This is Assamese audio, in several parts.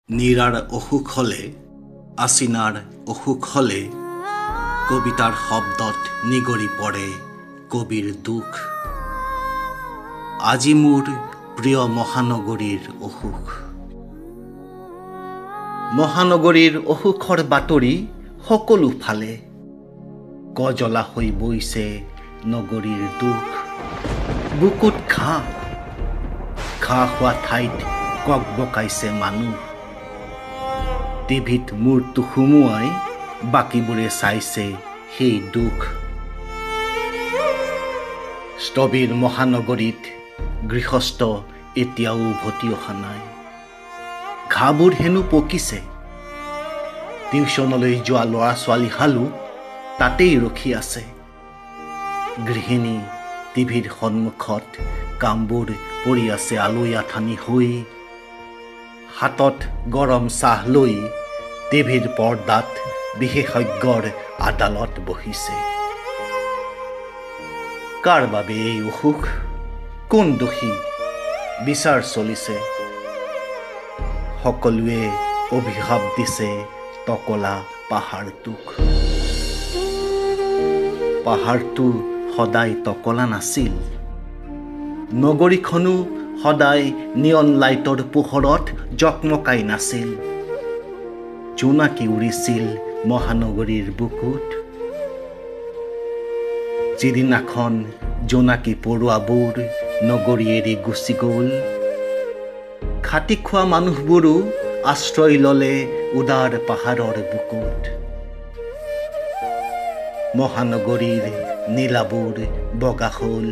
নীৰাৰ অসুখ হলে, আচিনাৰ অসুখ হলে, কবিতাৰ শব্দত নিগৰি পৰে কবিৰ দুখ। আজি মোৰ প্ৰিয় মহানগৰীৰ অসুখ। মহানগৰীৰ অসুখৰ বাতৰি সকলো ফালে, গজলা হৈ বৈছে নগৰীৰ দুখ। বুকুত ঘাঁ খোৱা ঠাইত ককবকাইছে মানুহ। টিভিত মূৰটো সুমুৱাই বাকীবোৰে চাইছে সেই দুখ। স্থবিৰ মহানগৰীত গৃহস্থ এতিয়াও উভতি অহা নাই। ঘাঁবোৰ হেনো পকিছে। টিউচনলৈ যোৱা ল'ৰা ছোৱালী হালো তাতেই ৰখি আছে। গৃহিণী টিভিৰ সন্মুখত কামবোৰ পৰি আছে আলৈ আথানি হৈ। হাতত গৰম চাহ লৈ টিভিৰ পৰ্দাত বিশেষজ্ঞৰ আদালত বহিছে। কাৰ বাবে এই অসুখ? কোন দোষী? বিচাৰ চলিছে। সকলোৱে অভিশাপ দিছে টকলা পাহাৰটোক। পাহাৰটো সদায় টকলা নাছিল। নগৰীখনো সদায় নিয়ন লাইটৰ পোহৰত জকমকাই নাছিল। জোনাকী উৰিছিল মহানগৰীৰ বুকুত। যিদিনাখন জোনাকী পৰুৱাবোৰ নগৰী এৰি গুচি গ'ল, খাটি খোৱা মানুহবোৰো আশ্ৰয় ল'লে উদাৰ পাহাৰৰ বুকুত। মহানগৰীৰ নীলাবোৰ বগা হ'ল,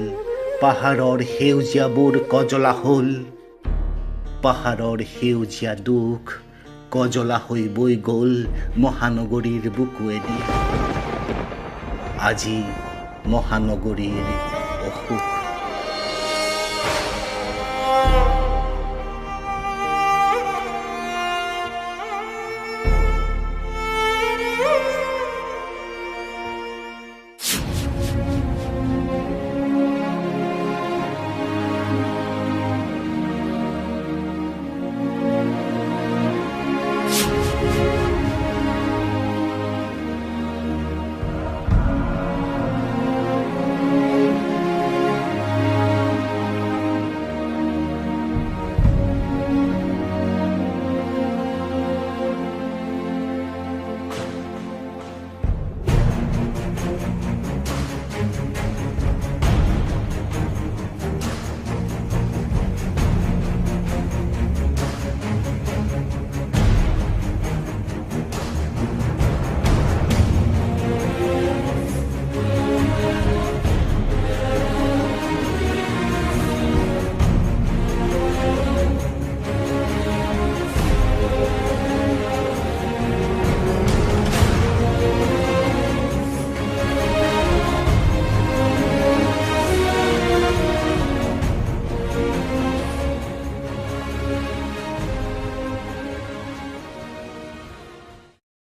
পাহাৰৰ সেউজীয়াবোৰ কজলা হ'ল। পাহাৰৰ সেউজীয়া দুখ কজলা হৈ বৈ গ'ল মহানগৰীৰ বুকুৱেদি। আজি মহানগৰীৰ